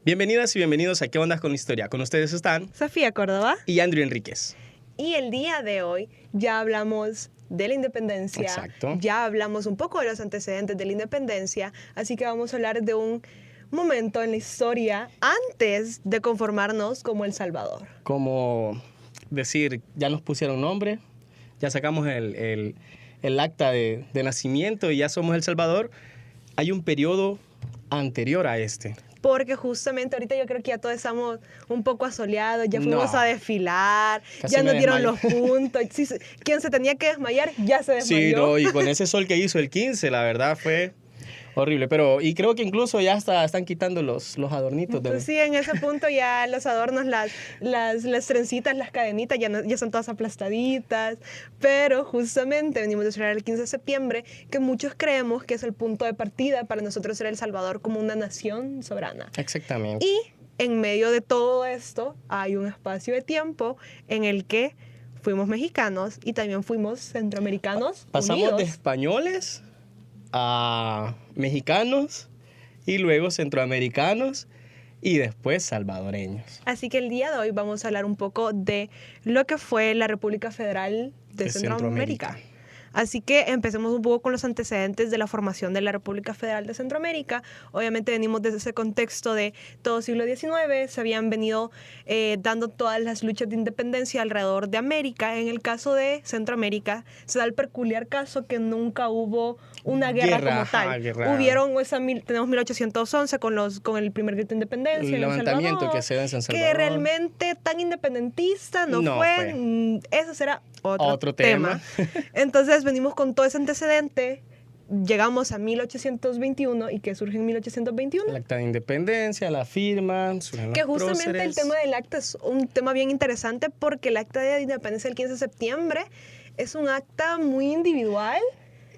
Bienvenidas y bienvenidos a ¿Qué ondas con la historia? Con ustedes están Sofía Córdoba. y Andrew Enríquez. Y el día de hoy ya hablamos de la independencia. Exacto. Ya hablamos un poco de los antecedentes de la independencia. Así que vamos a hablar de un momento en la historia antes de conformarnos como El Salvador. Como decir, ya nos pusieron nombre, ya sacamos el acta de nacimiento y ya somos El Salvador. Hay un periodo anterior a este. Porque justamente ahorita yo creo que ya todos estamos un poco asoleados, ya fuimos No. a desfilar, Casi ya me nos dieron desmayo. los puntos. Sí, quien se tenía que desmayar ya se desmayó. Sí, no, y con ese sol que hizo el 15, la verdad fue horrible. Pero, y creo que incluso ya están quitando los adornitos. Pues sí, en ese punto ya los adornos, las trencitas, las cadenitas ya son todas aplastaditas. Pero justamente venimos de celebrar el 15 de septiembre, que muchos creemos que es el punto de partida para nosotros ser El Salvador como una nación soberana. Exactamente. Y en medio de todo esto hay un espacio de tiempo en el que fuimos mexicanos y también fuimos centroamericanos Pasamos de unidos. españoles a mexicanos y luego centroamericanos y después salvadoreños. Así que el día de hoy vamos a hablar un poco de lo que fue la República Federal de Centroamérica. Así que empecemos un poco con los antecedentes de la formación de la República Federal de Centroamérica. Obviamente venimos desde ese contexto de todo siglo XIX, se habían venido dando todas las luchas de independencia alrededor de América. En el caso de Centroamérica se da el peculiar caso que nunca hubo una guerra como tal. Hubieron tenemos 1811 con el primer grito de independencia. El en El levantamiento Salvador, que se da en San Salvador. que realmente tan independentista no fue. Eso será otro tema. Entonces venimos con todo ese antecedente, llegamos a 1821 y que surge en 1821. El acta de independencia, la firma, Que justamente el tema del acta es un tema bien interesante porque el acta de independencia del 15 de septiembre es un acta muy individual.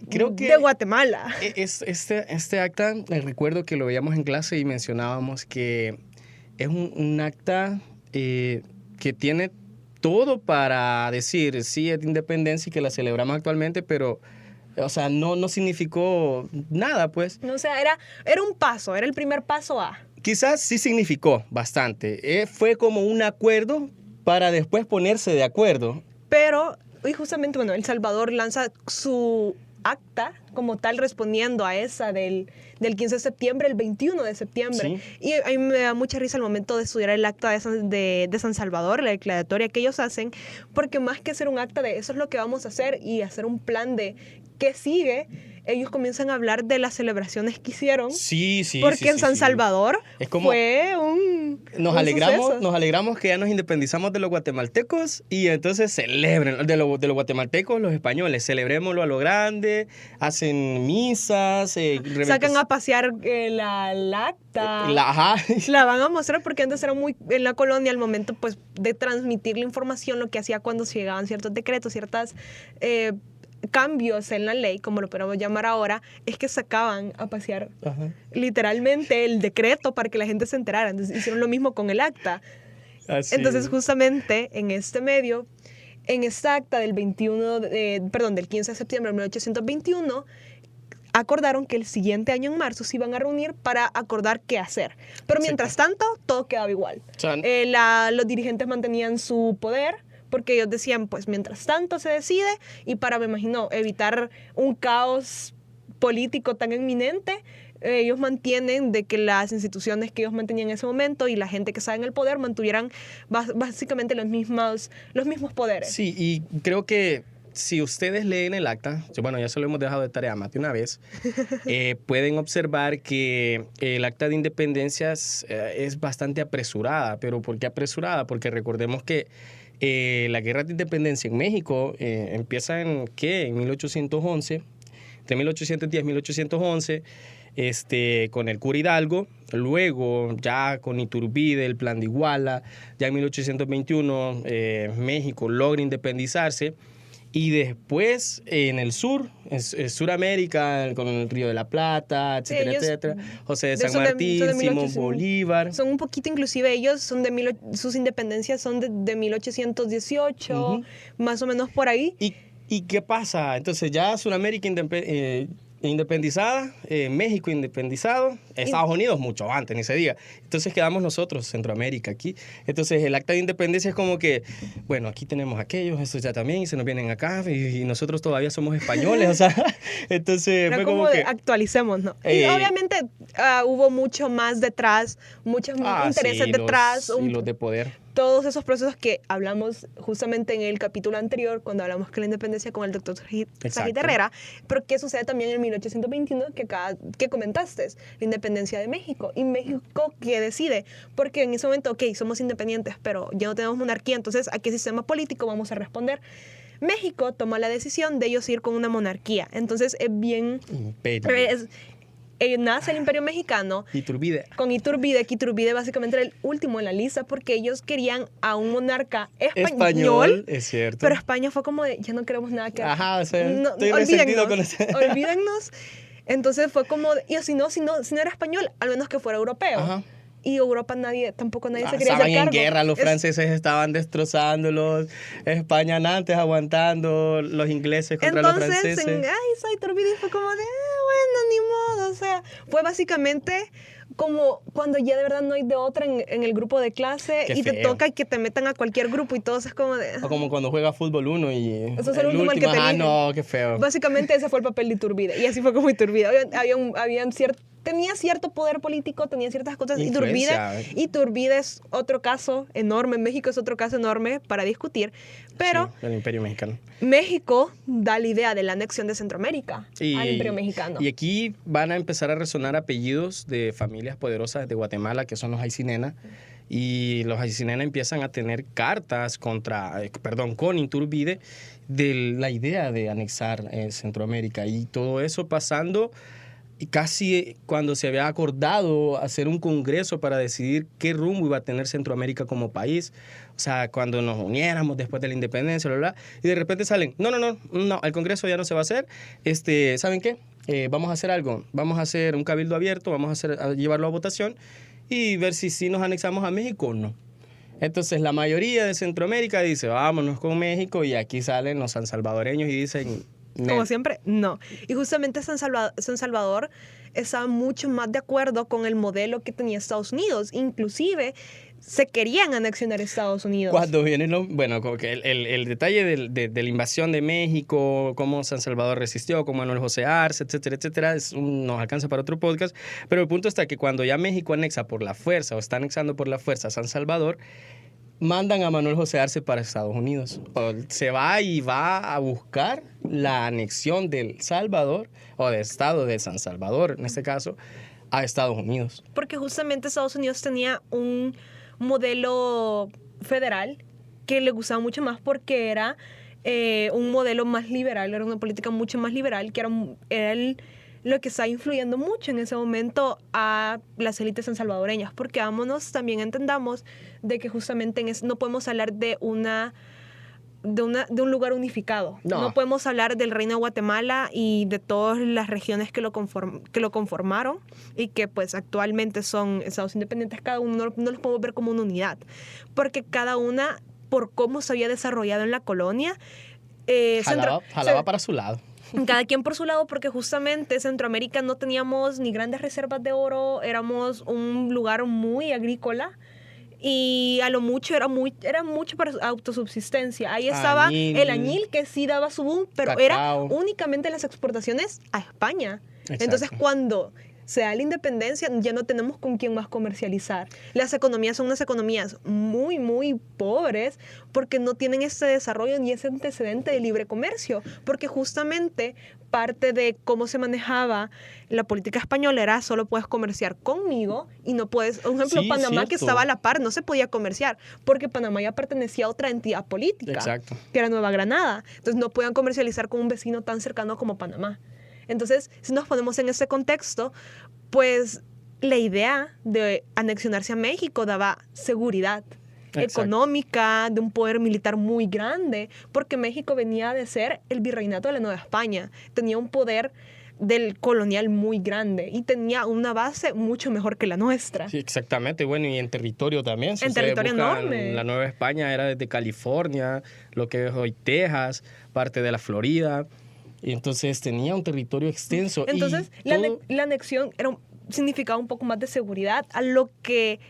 Creo que de Guatemala. Este acta, recuerdo que lo veíamos en clase y mencionábamos que es un acta que tiene todo para decir, sí, es de independencia y que la celebramos actualmente, pero, o sea, no significó nada, pues. No, o sea, era un paso, era el primer paso a. Quizás sí significó bastante. Fue como un acuerdo para después ponerse de acuerdo. Pero, y justamente, bueno, El Salvador lanza su acta como tal respondiendo a esa del 15 de septiembre, el 21 de septiembre. Sí. Y a mí me da mucha risa el momento de estudiar el acta de San Salvador, la declaratoria que ellos hacen, porque más que hacer un acta de eso es lo que vamos a hacer y hacer un plan de qué sigue, ellos comienzan a hablar de las celebraciones que hicieron. Sí. Porque en San Salvador es como, fue un suceso. Nos alegramos que ya nos independizamos de los guatemaltecos y entonces celebren, de los guatemaltecos, los españoles, celebrémoslo a lo grande, hacen misas, sacan a pasear el acta. Ajá. La van a mostrar porque antes era muy en la colonia al momento pues de transmitir la información, lo que hacía cuando se llegaban ciertos decretos, ciertas cambios en la ley, como lo podemos llamar ahora, es que sacaban a pasear literalmente el decreto para que la gente se enterara. Entonces hicieron lo mismo con el acta. Así. Entonces justamente en este medio, en esta acta del 15 de septiembre de 1821, acordaron que el siguiente año en marzo se iban a reunir para acordar qué hacer. Pero mientras tanto, todo quedaba igual. Los dirigentes mantenían su poder, porque ellos decían, pues mientras tanto se decide, y para, me imagino, evitar un caos político tan inminente, ellos mantienen de que las instituciones que ellos mantenían en ese momento y la gente que estaba en el poder mantuvieran básicamente los mismos poderes. Sí, y creo que si ustedes leen el acta, bueno, ya se lo hemos dejado de tarea más de una vez, pueden observar que el acta de independencia es bastante apresurada. ¿Pero por qué apresurada? Porque recordemos que la guerra de independencia en México empieza en 1811, entre 1810 y 1811, con el cura Hidalgo, luego ya con Iturbide, el plan de Iguala, ya en 1821 México logra independizarse. Y después en el sur, en Suramérica, con el Río de la Plata, etcétera, etcétera. José de San Martín, Simón Bolívar. Son un poquito, inclusive ellos son sus independencias son de 1818, más o menos por ahí. ¿Y qué pasa? Entonces ya Sudamérica independizada, México independizado, Estados Unidos mucho antes, ni se diga. Entonces quedamos nosotros, Centroamérica, aquí. Entonces el acta de independencia es como que, bueno, aquí tenemos aquellos, estos ya también, y se nos vienen acá, y nosotros todavía somos españoles, o sea, entonces Era fue como como que... actualicemos, ¿no? Y obviamente hubo mucho más detrás, muchos intereses sí, detrás. y los de poder. Todos esos procesos que hablamos justamente en el capítulo anterior, cuando hablamos que la independencia con el doctor Sajid Herrera, pero ¿qué sucede también en 1821 que comentaste? La independencia de México. ¿Y México qué decide? Porque en ese momento, ok, somos independientes, pero ya no tenemos monarquía, entonces ¿a qué sistema político vamos a responder? México toma la decisión de ellos ir con una monarquía. Entonces es bien... nace el Imperio Mexicano Iturbide. con Iturbide, que Iturbide básicamente era el último en la lista porque ellos querían a un monarca español. Es cierto. Pero España fue como de, ya no queremos nada que... Ajá, o sea, no, estoy resentido con ese... olvídennos. Entonces fue como, y si no era español, al menos que fuera europeo. Ajá. Y Europa tampoco nadie se quería estaban hacer en cargo. guerra, los franceses estaban destrozándolos, España antes aguantando, los ingleses contra los franceses. Entonces, Iturbide fue como de, bueno, ni modo, o sea, fue básicamente como cuando ya de verdad no hay de otra en el grupo de clase. Qué y te feo. toca y que te metan a cualquier grupo y todos es como de... O como cuando juega fútbol uno y Eso es el último al que te eligen. no, qué feo. Básicamente ese fue el papel de Iturbide. Y así fue como Iturbide. Tenía cierto poder político, tenía ciertas cosas. Influencia. Iturbide es otro caso enorme. México es otro caso enorme para discutir. Pero Sí, el Imperio Mexicano. México da la idea de la anexión de Centroamérica al Imperio Mexicano. Y aquí van a empezar a resonar apellidos de familias poderosas de Guatemala, que son los Aycinena. Y los Aycinena empiezan a tener cartas con Iturbide de la idea de anexar Centroamérica. Y todo eso pasando... Y casi cuando se había acordado hacer un congreso para decidir qué rumbo iba a tener Centroamérica como país, o sea, cuando nos uniéramos después de la independencia, bla, bla, y de repente salen, no, el congreso ya no se va a hacer, ¿saben qué? Vamos a hacer algo, vamos a hacer un cabildo abierto, a llevarlo a votación y ver si sí nos anexamos a México o no. Entonces la mayoría de Centroamérica dice, vámonos con México, y aquí salen los sansalvadoreños y dicen... Como siempre, no. Y justamente San Salvador estaba mucho más de acuerdo con el modelo que tenía Estados Unidos. Inclusive se querían anexionar Estados Unidos. Cuando vienen como que el detalle de la invasión de México, cómo San Salvador resistió, cómo Manuel José Arce, etcétera, nos alcanza para otro podcast. Pero el punto está que cuando ya México anexa por la fuerza, o está anexando por la fuerza a San Salvador, mandan a Manuel José Arce para Estados Unidos. Se va a buscar la anexión del Salvador, o del estado de San Salvador, en este caso, a Estados Unidos. Porque justamente Estados Unidos tenía un modelo federal que le gustaba mucho más porque era un modelo más liberal, era una política mucho más liberal, que era lo que está influyendo mucho en ese momento a las élites sansalvadoreñas, porque también entendamos de que justamente no podemos hablar de un lugar unificado. No podemos hablar del Reino de Guatemala y de todas las regiones que lo conformaron y que pues actualmente son estados independientes. Cada uno no los podemos ver como una unidad, porque cada una, por cómo se había desarrollado en la colonia, jalaba para su lado. Cada quien por su lado, porque justamente Centroamérica no teníamos ni grandes reservas de oro, éramos un lugar muy agrícola y a lo mucho era mucho para autosubsistencia. Ahí estaba el añil, que sí daba su boom, pero cacao. Era únicamente las exportaciones a España. Exacto. Entonces cuando se da la independencia, ya no tenemos con quién más comercializar. Las economías son unas economías muy, muy pobres porque no tienen ese desarrollo ni ese antecedente de libre comercio, porque justamente parte de cómo se manejaba la política española era solo puedes comerciar conmigo y no puedes, por ejemplo, Panamá, cierto, que estaba a la par, no se podía comerciar porque Panamá ya pertenecía a otra entidad política, exacto, que era Nueva Granada. Entonces no podían comercializar con un vecino tan cercano como Panamá. Entonces, si nos ponemos en este contexto, pues la idea de anexionarse a México daba seguridad económica, de un poder militar muy grande, porque México venía de ser el virreinato de la Nueva España, tenía un poder del colonial muy grande y tenía una base mucho mejor que la nuestra. Sí, exactamente. Bueno, y en territorio también. En territorio enorme. La Nueva España era desde California, lo que es hoy Texas, parte de la Florida. Y entonces tenía un territorio extenso. Entonces, y la anexión significaba un poco más de seguridad a lo que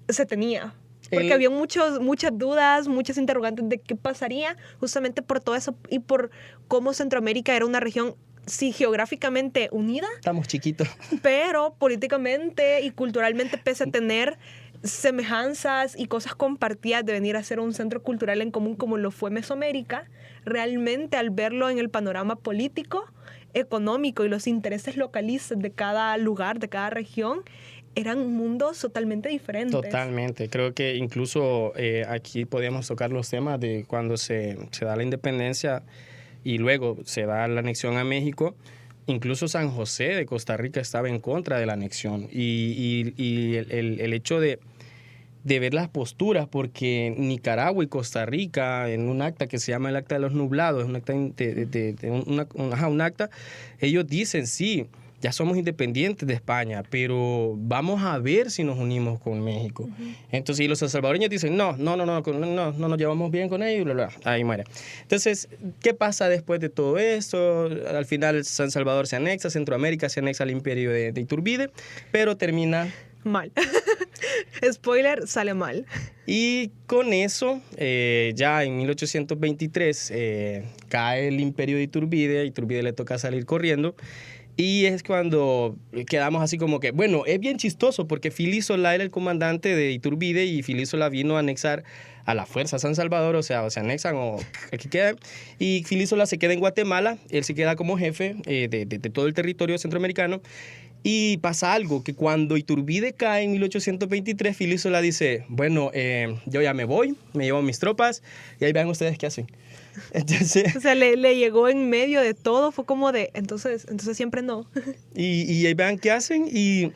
se tenía. Porque había muchas dudas, muchas interrogantes de qué pasaría justamente por todo eso y por cómo Centroamérica era una región, sí, geográficamente unida. Estamos chiquitos. Pero políticamente y culturalmente, pese a tener semejanzas y cosas compartidas de venir a ser un centro cultural en común como lo fue Mesoamérica, realmente al verlo en el panorama político, económico y los intereses localistas de cada lugar, de cada región, eran mundos totalmente diferentes. Totalmente. Creo que incluso aquí podíamos tocar los temas de cuando se da la independencia y luego se da la anexión a México. Incluso San José de Costa Rica estaba en contra de la anexión. Y el hecho de ver las posturas, porque Nicaragua y Costa Rica, en un acta que se llama el Acta de los Nublados, es un acta, un acta, ellos dicen, sí, ya somos independientes de España, pero vamos a ver si nos unimos con México. Uh-huh. Entonces, y los salvadoreños dicen, no nos llevamos bien con ellos, bla, bla, ahí muere. Entonces, ¿qué pasa después de todo esto? Al final, San Salvador se anexa, Centroamérica se anexa al imperio de Iturbide, pero termina mal. Spoiler, sale mal. Y con eso, ya en 1823, cae el imperio de Iturbide, a Iturbide le toca salir corriendo. Y es cuando quedamos así como que, bueno, es bien chistoso porque Fili Solá era el comandante de Iturbide y Fili Solá vino a anexar a la fuerza San Salvador, o sea, o se anexan o aquí quedan. Y Fili Solá se queda en Guatemala, él se queda como jefe de todo el territorio centroamericano. Y pasa algo, que cuando Iturbide cae en 1823, Fili Solá dice, bueno, yo ya me voy, me llevo mis tropas y ahí vean ustedes qué hacen. Entonces, o sea, le llegó en medio de todo, fue como de, entonces siempre no. Y ahí vean qué hacen y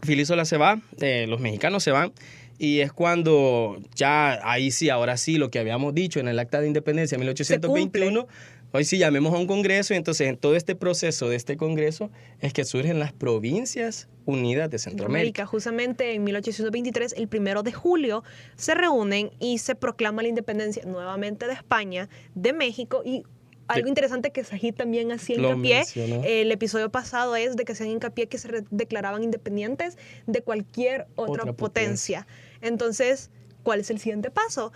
Fili Solá se va, los mexicanos se van y es cuando ya, ahí sí, ahora sí, lo que habíamos dicho en el Acta de Independencia de 1821, hoy sí llamemos a un congreso y entonces en todo este proceso de este congreso es que surgen las Provincias Unidas de Centroamérica. Justamente en 1823, el 1 de julio, se reúnen y se proclama la independencia nuevamente de España, de México y algo interesante que Sajid también hacía hincapié, el episodio pasado es de que hacían hincapié que se declaraban independientes de cualquier otra potencia. Entonces, ¿cuál es el siguiente paso?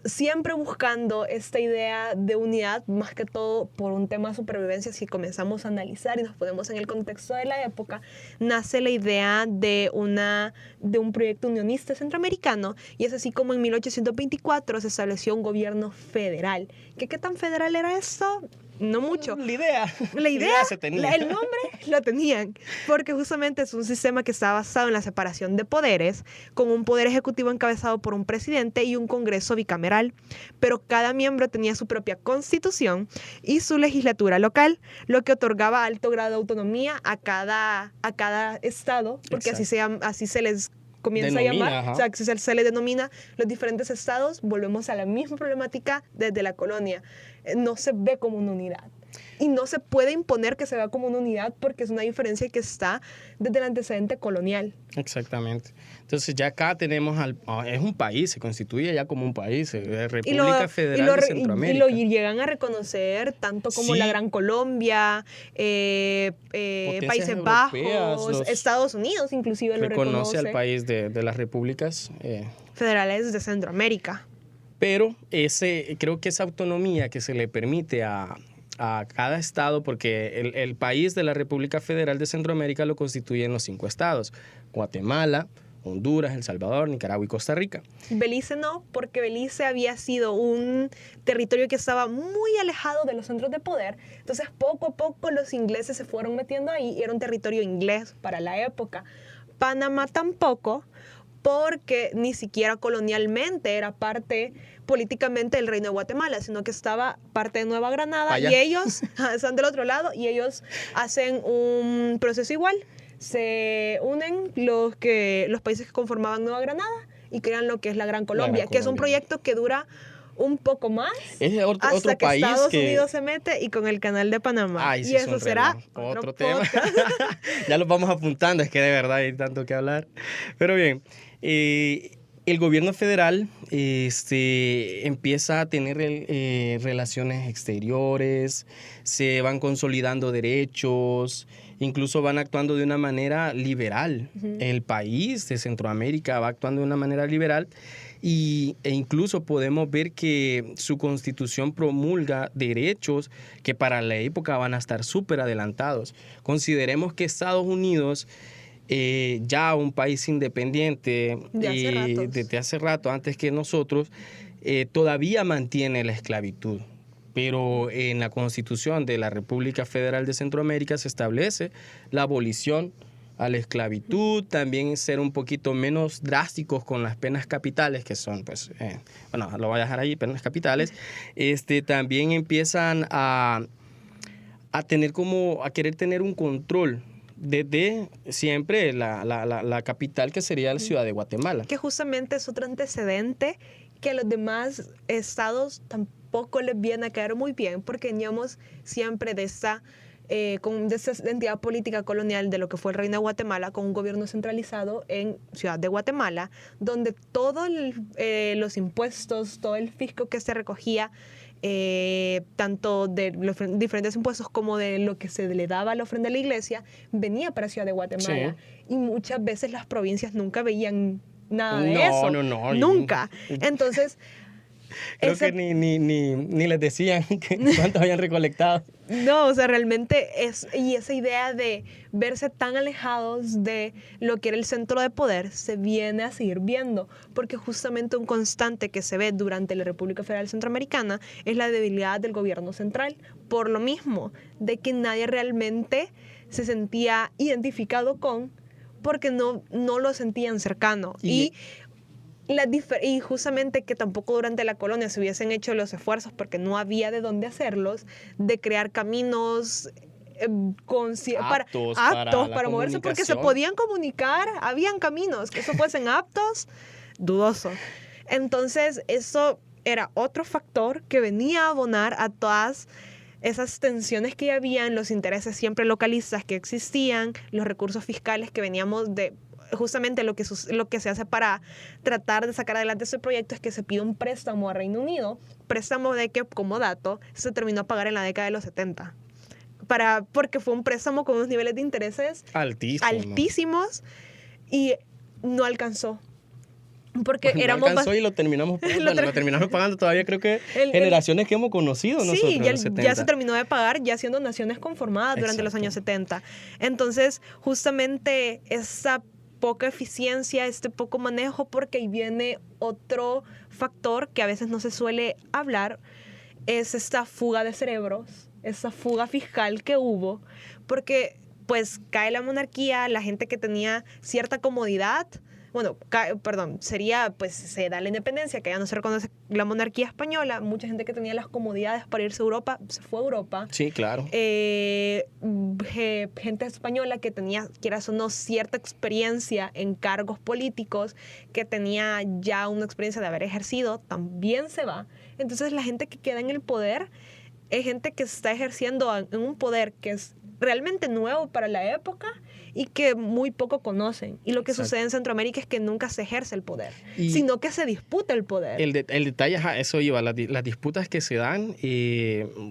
Siempre buscando esta idea de unidad, más que todo por un tema de supervivencia, si comenzamos a analizar y nos ponemos en el contexto de la época, nace la idea de un proyecto unionista centroamericano y es así como en 1824 se estableció un gobierno federal. ¿Qué tan federal era esto? No mucho. La idea se tenía. El nombre lo tenían, porque justamente es un sistema que está basado en la separación de poderes, con un poder ejecutivo encabezado por un presidente y un congreso bicameral, pero cada miembro tenía su propia constitución y su legislatura local, lo que otorgaba alto grado de autonomía a cada estado, porque así se les comienza a llamar, o sea, se les denomina los diferentes estados. Volvemos a la misma problemática desde la colonia. No se ve como una unidad. Y no se puede imponer que se vea como una unidad porque es una diferencia que está desde el antecedente colonial. Exactamente. Entonces ya acá tenemos, es un país, se constituye ya como un país, República Federal de Centroamérica. Y lo llegan a reconocer tanto como la Gran Colombia, Países Bajos, Estados Unidos inclusive lo reconoce. Reconoce al país de las repúblicas federales de Centroamérica. Pero creo que esa autonomía que se le permite a cada estado, porque el país de la República Federal de Centroamérica lo constituyen los 5 estados: Guatemala, Honduras, El Salvador, Nicaragua y Costa Rica. Belice no, porque Belice había sido un territorio que estaba muy alejado de los centros de poder. Entonces, poco a poco los ingleses se fueron metiendo ahí y era un territorio inglés para la época. Panamá tampoco, porque ni siquiera colonialmente era parte políticamente del Reino de Guatemala, sino que estaba parte de Nueva Granada. Allá. Y ellos están del otro lado y ellos hacen un proceso igual. Se unen los países que conformaban Nueva Granada y crean lo que es la Gran Colombia, que es un proyecto que dura un poco más otro que país Estados Unidos se mete y con el canal de Panamá. Ay, sí, y eso será otro tema. Ya lo vamos apuntando, es que de verdad hay tanto que hablar. Pero bien, el gobierno federal empieza a tener relaciones exteriores, se van consolidando derechos, incluso van actuando de una manera liberal. El país de Centroamérica va actuando de una manera liberal e incluso podemos ver que su constitución promulga derechos que para la época van a estar súper adelantados. Consideremos que Estados Unidos, ya un país independiente desde hace rato, antes que nosotros, todavía mantiene la esclavitud. Pero en la Constitución de la República Federal de Centroamérica se establece la abolición a la esclavitud, también ser un poquito menos drásticos con las penas capitales, que son, pues, bueno, lo voy a dejar ahí, penas capitales. También empiezan a querer tener un control desde siempre la capital, que sería la ciudad de Guatemala. Que justamente es otro antecedente que a los demás estados tampoco les viene a caer muy bien, porque veníamos siempre de esta identidad política colonial de lo que fue el Reino de Guatemala, con un gobierno centralizado en Ciudad de Guatemala, donde todos los impuestos, todo el fisco que se recogía, tanto de los diferentes impuestos como de lo que se le daba a la ofrenda a la iglesia, venía para Ciudad de Guatemala. Sí. Y muchas veces las provincias nunca veían nada de eso. No. Nunca. Entonces, creo que ni les decían cuántos habían recolectado. No, o sea, realmente y esa idea de verse tan alejados de lo que era el centro de poder se viene a seguir viendo, porque justamente un constante que se ve durante la República Federal Centroamericana es la debilidad del gobierno central, por lo mismo de que nadie realmente se sentía identificado con, porque no lo sentían cercano. Y justamente que tampoco durante la colonia se hubiesen hecho los esfuerzos, porque no había de dónde hacerlos, de crear caminos aptos para moverse, porque se podían comunicar, habían caminos, que eso fuesen aptos, dudoso. Entonces eso era otro factor que venía a abonar a todas esas tensiones que habían, los intereses siempre localistas que existían, los recursos fiscales que veníamos de. Justamente lo que se hace para tratar de sacar adelante ese proyecto es que se pide un préstamo a Reino Unido, préstamo de que, como dato, se terminó a pagar en la década de los 70, porque fue un préstamo con unos niveles de intereses altísimos y no alcanzó. Porque no alcanzó y lo terminamos pagando. Lo terminamos pagando todavía, creo que generaciones que hemos conocido nosotros. Sí, ya se terminó de pagar, ya siendo naciones conformadas durante los años 70. Entonces, justamente esa poca eficiencia, este poco manejo, porque ahí viene otro factor que a veces no se suele hablar, es esta fuga de cerebros, esa fuga fiscal que hubo, porque pues cae la monarquía, la gente que tenía cierta comodidad, pues se da la independencia, que ya no se reconoce la monarquía española, mucha gente que tenía las comodidades para irse a Europa, se fue a Europa. Sí, claro. Gente española que tenía, quieras o no, cierta experiencia en cargos políticos, que tenía ya una experiencia de haber ejercido, también se va. Entonces la gente que queda en el poder es gente que está ejerciendo en un poder que es realmente nuevo para la época y que muy poco conocen. Y lo que sucede en Centroamérica es que nunca se ejerce el poder, sino que se disputa el poder. El detalle, eso iba, las disputas que se dan,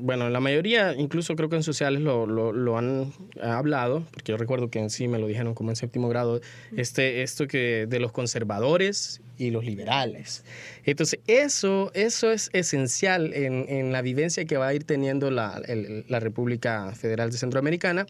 bueno, la mayoría, incluso creo que en sociales lo han hablado, porque yo recuerdo que en sí me lo dijeron como en séptimo grado, esto que de los conservadores y los liberales. Entonces, eso es esencial en la vivencia que va a ir teniendo la República Federal de Centroamericana.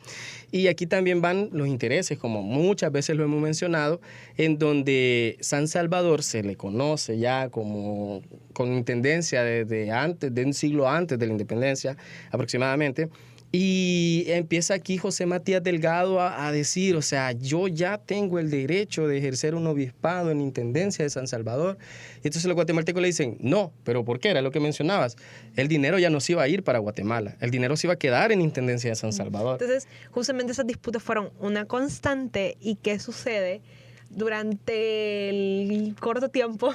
Y aquí también van los intereses, como muchas veces lo hemos mencionado, en donde San Salvador se le conoce ya como con intendencia de un siglo antes de la independencia aproximadamente. Y empieza aquí José Matías Delgado a decir, o sea, yo ya tengo el derecho de ejercer un obispado en intendencia de San Salvador. Y entonces los guatemaltecos le dicen, no, pero ¿por qué? Era lo que mencionabas. El dinero ya no se iba a ir para Guatemala, el dinero se iba a quedar en intendencia de San Salvador. Entonces, justamente esas disputas fueron una constante. ¿Y qué sucede? Durante el corto tiempo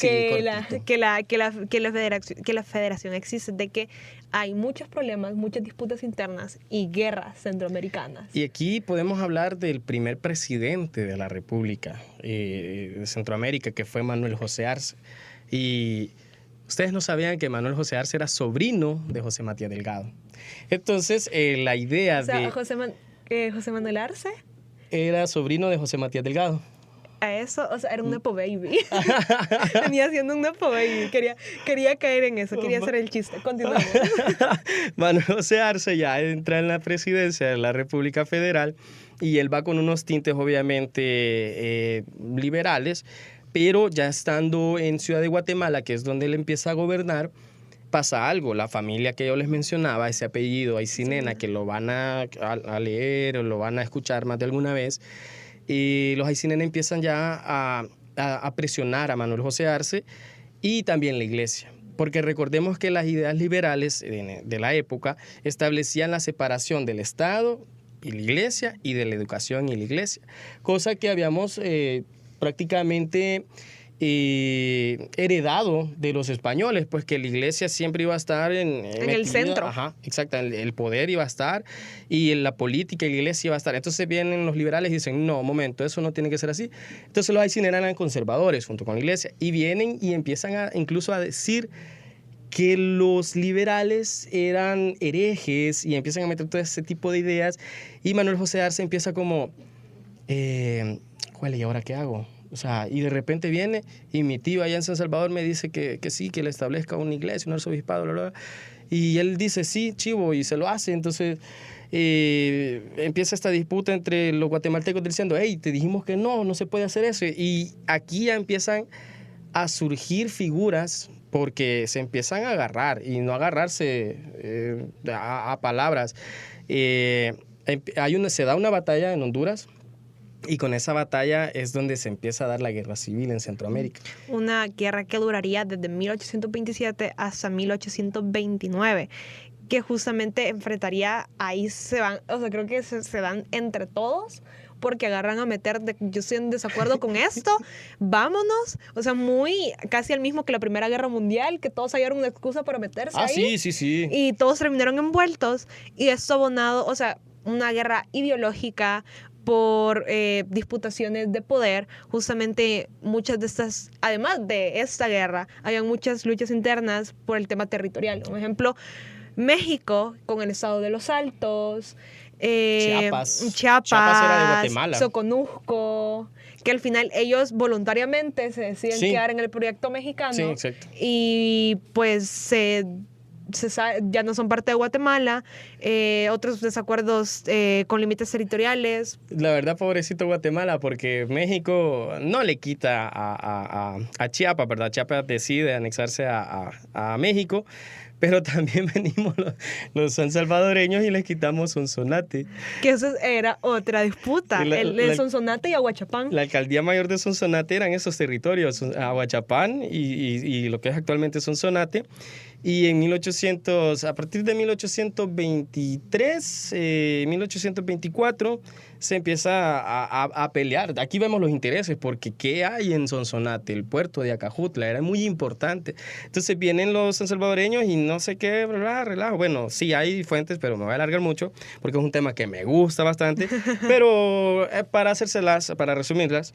que la federación existe, de que hay muchos problemas, muchas disputas internas y guerras centroamericanas. Y aquí podemos hablar del primer presidente de la República de Centroamérica, que fue Manuel José Arce. Y ustedes no sabían que Manuel José Arce era sobrino de José Matías Delgado. Entonces, la idea O sea, de... José Manuel Arce, Era sobrino de José Matías Delgado. a eso, o sea, era un nepo baby. Venía siendo un nepo baby. Quería caer en eso, quería hacer el chiste. Continuamos. Manuel José Arce ya entra en la presidencia de la República Federal y él va con unos tintes obviamente liberales, pero ya estando en Ciudad de Guatemala, que es donde él empieza a gobernar, pasa algo. La familia que yo les mencionaba, ese apellido Aycinena, que lo van a leer o lo van a escuchar más de alguna vez, y los Aycinena empiezan ya a presionar a Manuel José Arce y también la iglesia. Porque recordemos que las ideas liberales de la época establecían la separación del Estado y la iglesia y de la educación y la iglesia, cosa que habíamos prácticamente heredado de los españoles, pues que la iglesia siempre iba a estar en el centro. Ajá, exacto, el poder iba a estar y la política y la iglesia iba a estar. Entonces vienen los liberales y dicen, no, momento, eso no tiene que ser así. Entonces los Aycinena eran conservadores junto con la iglesia y vienen y empiezan incluso a decir que los liberales eran herejes y empiezan a meter todo ese tipo de ideas y Manuel José Arce empieza como, ¿cuál y ahora qué hago? O sea, y de repente viene y mi tío allá en San Salvador me dice que sí, que le establezca una iglesia, un arzobispado, bla, bla, bla. Y él dice, sí, chivo, y se lo hace. Entonces empieza esta disputa entre los guatemaltecos diciendo, hey, te dijimos que no se puede hacer eso. Y aquí ya empiezan a surgir figuras porque se empiezan a agarrar y no agarrarse a palabras. Se da una batalla en Honduras. Y con esa batalla es donde se empieza a dar la guerra civil en Centroamérica. Una guerra que duraría desde 1827 hasta 1829, que justamente enfrentaría, ahí se van, o sea, creo que se dan entre todos, porque agarran a meter, yo estoy en desacuerdo con esto, vámonos, o sea, casi el mismo que la Primera Guerra Mundial, que todos hallaron una excusa para meterse ahí. Sí. Y todos terminaron envueltos, y esto abonado, o sea, una guerra ideológica, por disputaciones de poder, justamente muchas de estas, además de esta guerra, había muchas luchas internas por el tema territorial. Por ejemplo, México con el estado de los Altos, Chiapas era de Guatemala. Soconusco, que al final ellos voluntariamente se deciden quedar en el proyecto mexicano. Sí, exacto. Y pues ya no son parte de Guatemala, otros desacuerdos con límites territoriales. La verdad, pobrecito Guatemala, porque México no le quita a Chiapas, ¿verdad? Chiapas decide anexarse a México, pero también venimos los sansalvadoreños y les quitamos Sonsonate. Que eso era otra disputa, el Sonsonate y Aguachapán. La alcaldía mayor de Sonsonate eran esos territorios, Aguachapán y lo que es actualmente Sonsonate. Y a partir de 1823, 1824, se empieza a pelear. Aquí vemos los intereses, porque ¿qué hay en Sonsonate? El puerto de Acajutla era muy importante. Entonces vienen los sansalvadoreños y no sé qué, relajo. Bueno, sí hay fuentes, pero me voy a alargar mucho, porque es un tema que me gusta bastante. Pero para resumirlas,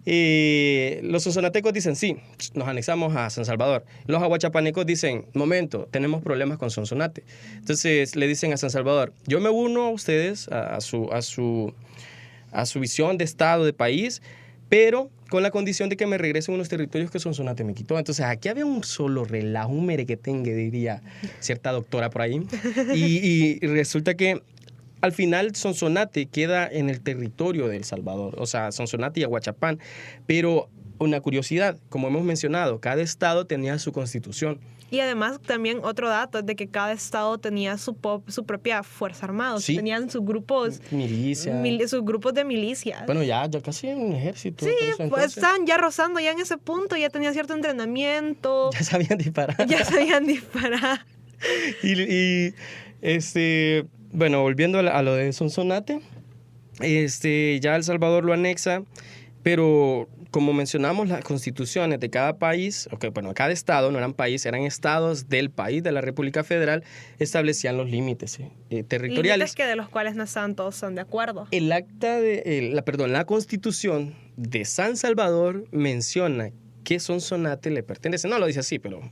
los sonsonatecos dicen, sí, nos anexamos a San Salvador. Los aguachapanecos dicen, momento, tenemos problemas con Sonsonate. Entonces le dicen a San Salvador, yo me uno a ustedes, a su visión de Estado, de país, pero con la condición de que me regresen unos territorios que Sonsonate me quitó. Entonces aquí había un solo relajo, un merequetengue, diría cierta doctora por ahí. Y resulta que al final Sonsonate queda en el territorio de El Salvador, o sea, Sonsonate y Aguachapán. Pero una curiosidad, como hemos mencionado, cada estado tenía su constitución. Y además también otro dato es de que cada estado tenía su propia fuerza armada, sí. Tenían sus grupos, sus grupos de milicias. Bueno, ya casi un ejército. Sí, pues estaban ya rozando ya en ese punto, ya tenían cierto entrenamiento. Ya sabían disparar. Bueno, volviendo a lo de Sonsonate, ya El Salvador lo anexa, pero como mencionamos, las constituciones de cada país, cada estado, no eran países, eran estados del país, de la República Federal, establecían los límites territoriales. Límites que de los cuales no están todos de acuerdo. La Constitución de San Salvador menciona que Sonsonate le pertenece, no lo dice así, pero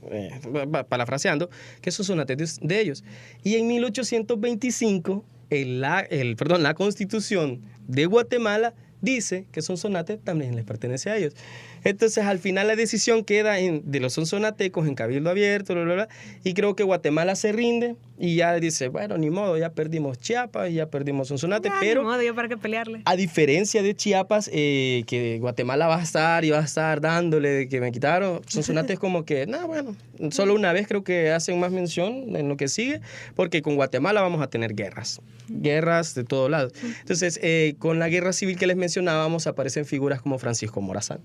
parafraseando, que Sonsonate es de ellos. Y en 1825, la Constitución de Guatemala dice que Sonsonate también les pertenece a ellos. Entonces, al final la decisión queda de los sonsonatecos en cabildo abierto, bla, bla, bla, y creo que Guatemala se rinde y ya dice, bueno, ni modo, ya perdimos Chiapas, ya perdimos Sonsonate, pero ni modo, ¿yo para qué pelearle? A diferencia de Chiapas, que Guatemala va a estar dándole de que me quitaron, Sonsonate es como que, bueno, solo una vez creo que hacen más mención en lo que sigue, porque con Guatemala vamos a tener guerras de todos lados. Entonces, con la guerra civil que les mencionábamos, aparecen figuras como Francisco Morazán.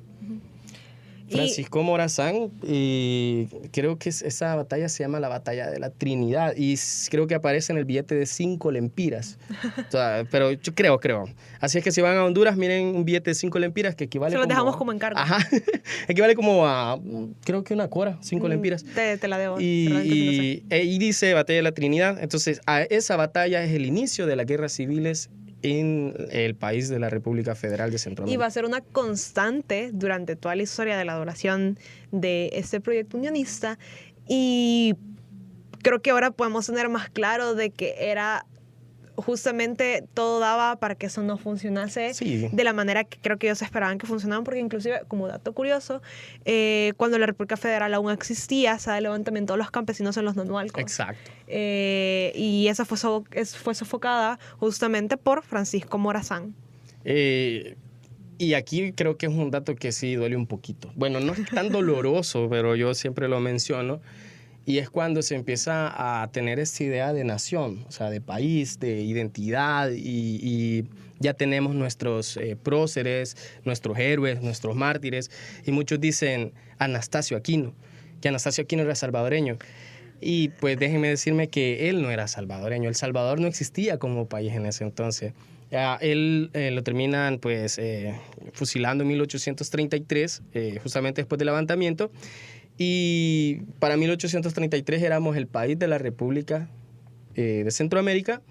Francisco Morazán, creo que esa batalla se llama la Batalla de la Trinidad y creo que aparece en el billete de 5 lempiras. O sea, pero yo creo. Así es que si van a Honduras, miren un billete de 5 lempiras que equivale se los dejamos como encargo. Ajá, equivale como a, creo que una cora, 5 lempiras. Te la debo. Y dice Batalla de la Trinidad. Entonces, esa batalla es el inicio de las guerras civiles en el país de la República Federal de Centroamérica. Y va a ser una constante durante toda la historia de la duración de este proyecto unionista. Y creo que ahora podemos tener más claro de que era justamente todo daba para que eso no funcionase de la manera que creo que ellos esperaban que funcionaban, porque inclusive, como dato curioso, cuando la República Federal aún existía, se da el levantamiento de los campesinos en los nonualcos. Exacto. Y esa fue sofocada justamente por Francisco Morazán. Y aquí creo que es un dato que sí duele un poquito. Bueno, no es tan doloroso, pero yo siempre lo menciono. Y es cuando se empieza a tener esta idea de nación, o sea, de país, de identidad, y ya tenemos nuestros próceres, nuestros héroes, nuestros mártires, y muchos dicen Anastasio Aquino, que Anastasio Aquino era salvadoreño. Y pues déjenme decirme que él no era salvadoreño, El Salvador no existía como país en ese entonces. Él lo terminan pues fusilando en 1833, justamente después del levantamiento. Y para 1833 éramos el país de la República de Centroamérica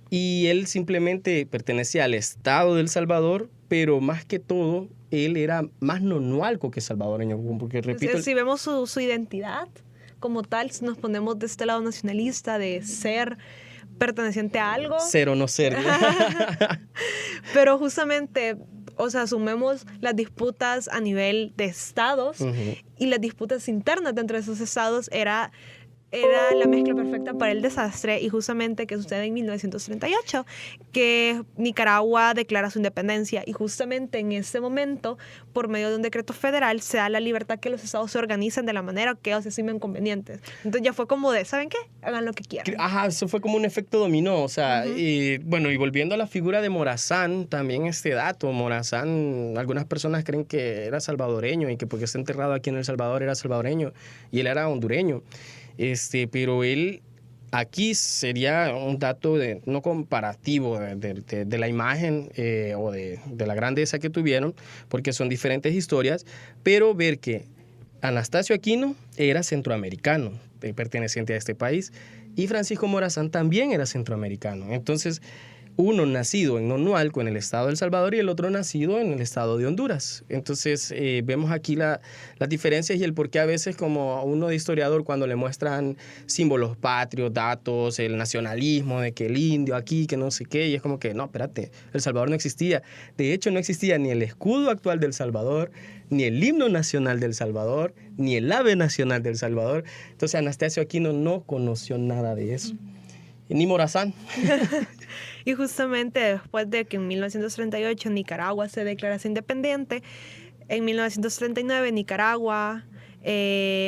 y él simplemente pertenecía al Estado de El Salvador, pero más que todo, él era más nonualco que salvadoreño, porque repito... Si vemos su identidad como tal, si nos ponemos de este lado nacionalista, de ser perteneciente a algo... Ser o no ser. Pero justamente... O sea, sumemos las disputas a nivel de estados y las disputas internas dentro de esos estados era la mezcla perfecta para el desastre, y justamente que sucede en 1938, que Nicaragua declara su independencia, y justamente en ese momento, por medio de un decreto federal, se da la libertad que los estados se organicen de la manera que ellos estimen convenientes. Entonces ya fue como de, ¿saben qué? Hagan lo que quieran. Ajá, eso fue como un efecto dominó, o sea, y volviendo a la figura de Morazán, también este dato, Morazán, algunas personas creen que era salvadoreño y que porque está enterrado aquí en El Salvador era salvadoreño, y él era hondureño. Pero él, aquí sería un dato no comparativo de la imagen o de la grandeza que tuvieron, porque son diferentes historias, pero ver que Anastasio Aquino era centroamericano, perteneciente a este país, y Francisco Morazán también era centroamericano. Entonces, uno nacido en Nonualco, en el estado de El Salvador, y el otro nacido en el estado de Honduras. Entonces, vemos aquí las diferencias y el por qué a veces, como a uno de historiador, cuando le muestran símbolos patrios, datos, el nacionalismo, de que el indio aquí, que no sé qué, y es como que, no, espérate, El Salvador no existía. De hecho, no existía ni el escudo actual del Salvador, ni el himno nacional del Salvador, ni el ave nacional del Salvador. Entonces, Anastasio Aquino no conoció nada de eso. Ni Morazán. Y justamente después de que en 1938 Nicaragua se declarase independiente, en 1939 Nicaragua,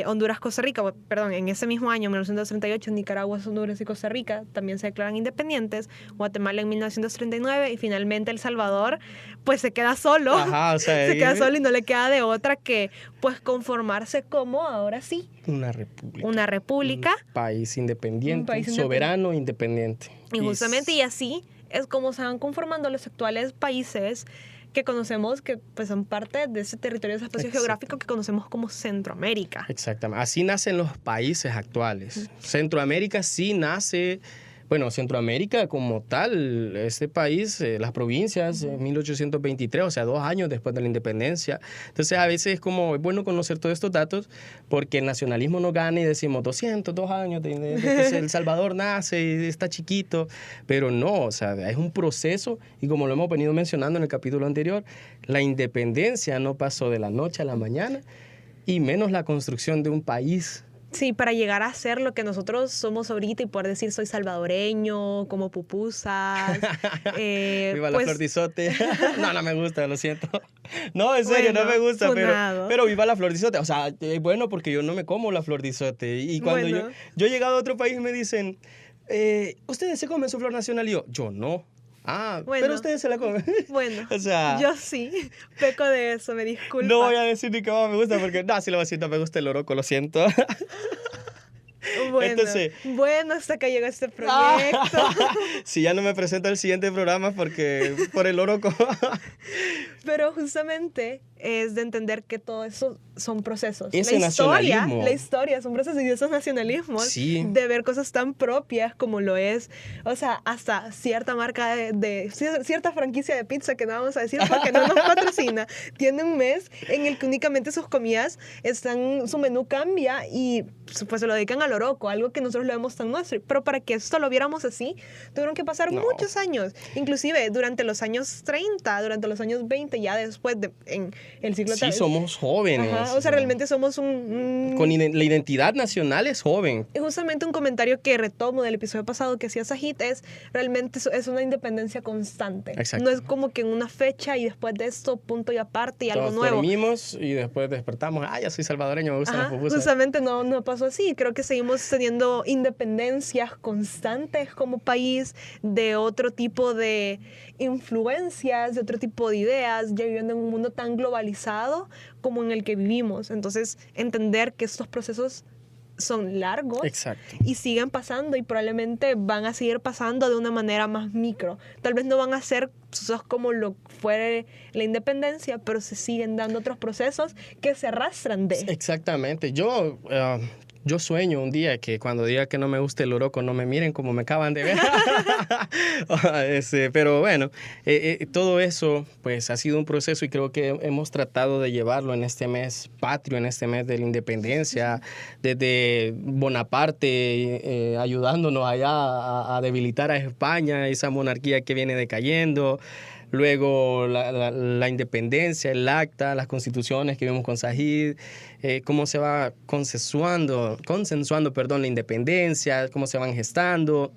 Honduras, Costa Rica, perdón, en ese mismo año, 1938, Nicaragua, Honduras y Costa Rica también se declaran independientes, Guatemala en 1939 y finalmente El Salvador pues se queda solo. Ajá, o sea, se queda solo y no le queda de otra que pues conformarse como ahora sí. Una república. Una república. Un país independiente, soberano, independiente. Y justamente y así es como se van conformando los actuales países que conocemos, que pues son parte de ese territorio, de ese espacio geográfico que conocemos como Centroamérica. Exactamente. Así nacen los países actuales. Centroamérica sí nace, bueno, Centroamérica como tal, este país, las provincias, en 1823, o sea, 2 años después de la independencia. Entonces, a veces es bueno conocer todos estos datos porque el nacionalismo nos gana y decimos 202 años de que El Salvador nace y está chiquito, pero no, o sea, es un proceso y como lo hemos venido mencionando en el capítulo anterior, la independencia no pasó de la noche a la mañana y menos la construcción de un país. Sí, para llegar a ser lo que nosotros somos ahorita y poder decir soy salvadoreño, como pupusas. Viva la flor de izote. No, no me gusta, lo siento. No, en serio, Bueno, no me gusta, funado. pero viva la flor de izote. O sea, bueno, porque yo no me como la flor de izote. Y cuando Bueno. yo he llegado a otro país y me dicen, ¿ustedes se comen su flor nacional? Y yo no. Ah, Bueno. pero ustedes se la comen. Bueno, O sea, yo sí, peco de eso, me disculpa. no voy a decir ni cómo me gusta porque, no, si lo voy a decir, no me gusta el oroco, lo siento. Bueno, Entonces, bueno, hasta que llegó este proyecto. si ya no me presento al siguiente programa porque por el oroco. Pero justamente es de entender que todo eso son procesos. Ese nacionalismo. La historia es un proceso y esos nacionalismos Sí. de ver cosas tan propias como lo es, o sea, hasta cierta marca cierta franquicia de pizza que no vamos a decir porque no nos patrocina, tiene un mes en el que únicamente sus comidas su menú cambia y pues se lo dedican al oroco, algo que nosotros lo vemos tan nuestro. Pero para que esto lo viéramos así, tuvieron que pasar muchos años, inclusive durante los años 30, durante los años 20, ya después en el siglo Sí, somos jóvenes. Ajá, o sea, realmente somos Con la identidad nacional es joven. y justamente un comentario que retomo del episodio pasado que hacía Sajit es, realmente es una independencia constante. Exacto. No es como que en una fecha y después de esto, punto y aparte y algo Todos nuevo. dormimos y después despertamos. Ah, ya soy salvadoreño, me gustan las Ajá, pupusas. justamente no pasó así. Creo que seguimos teniendo independencias constantes como país de otro tipo de influencias, de otro tipo de ideas, ya viviendo en un mundo tan globalizado como en el que vivimos. Entonces, entender que estos procesos son largos Exacto. y siguen pasando y probablemente van a seguir pasando de una manera más micro. Tal vez no van a ser procesos como lo fue la independencia, pero se siguen dando otros procesos que se arrastran de. Exactamente. Yo sueño un día que cuando diga que no me gusta el oroco no me miren como me acaban de ver. Pero bueno, todo eso pues ha sido un proceso y creo que hemos tratado de llevarlo en este mes patrio, en este mes de la independencia, desde Bonaparte ayudándonos allá a debilitar a España, esa monarquía que viene decayendo. Luego la independencia, el acta, las constituciones que vimos con Sajid, cómo se va consensuando, la independencia, cómo se van gestando,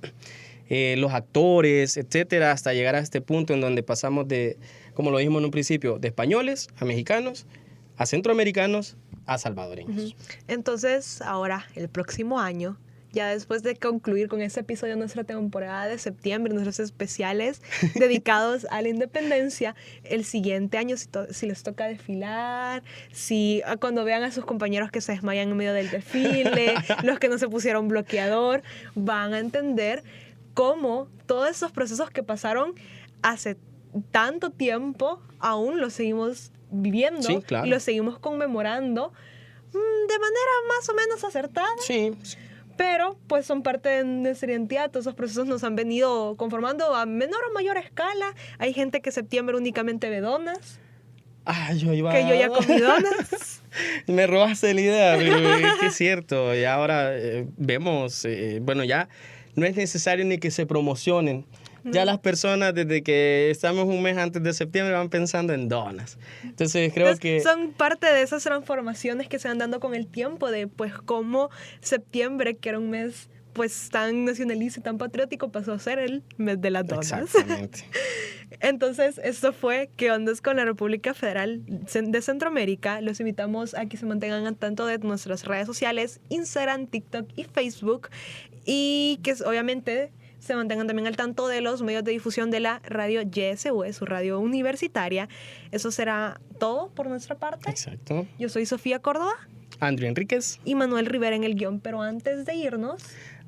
los actores, etcétera, hasta llegar a este punto en donde pasamos de, como lo dijimos en un principio, de españoles a mexicanos, a centroamericanos, a salvadoreños. Entonces, ahora, el próximo año, ya después de concluir con este episodio de nuestra temporada de septiembre, nuestros especiales dedicados a la independencia, el siguiente año, si les toca desfilar, cuando vean a sus compañeros que se desmayan en medio del desfile, los que no se pusieron bloqueador, van a entender cómo todos esos procesos que pasaron hace tanto tiempo, aún los seguimos viviendo, Sí, claro. y los seguimos conmemorando de manera más o menos acertada. Sí. Pero pues son parte de nuestra identidad, todos esos procesos nos han venido conformando a menor o mayor escala. Hay gente que septiembre únicamente ve donas, Que que yo ya comí donas. Me robaste la idea, pero es que es cierto. Y ahora vemos, bueno, ya no es necesario ni que se promocionen. Ya las personas desde que estamos un mes antes de septiembre van pensando en donas. Entonces creo que... Son parte de esas transformaciones que se van dando con el tiempo de pues cómo septiembre, que era un mes pues tan nacionalista y tan patriótico, pasó a ser el mes de las donas. Exactamente. Entonces, esto fue ¿Qué ondas con la República Federal de Centroamérica? Los invitamos a que se mantengan al tanto de nuestras redes sociales, Instagram, TikTok y Facebook, y que obviamente se mantengan también al tanto de los medios de difusión de la radio YSU, su radio universitaria. Eso será todo por nuestra parte. Exacto. Yo soy Sofía Córdoba. Andrew Enríquez. Y Manuel Rivera en el guión. Pero antes de irnos,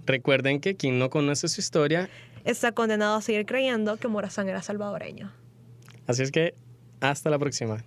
recuerden que quien no conoce su historia está condenado a seguir creyendo que Morazán era salvadoreño. Así es que Hasta la próxima.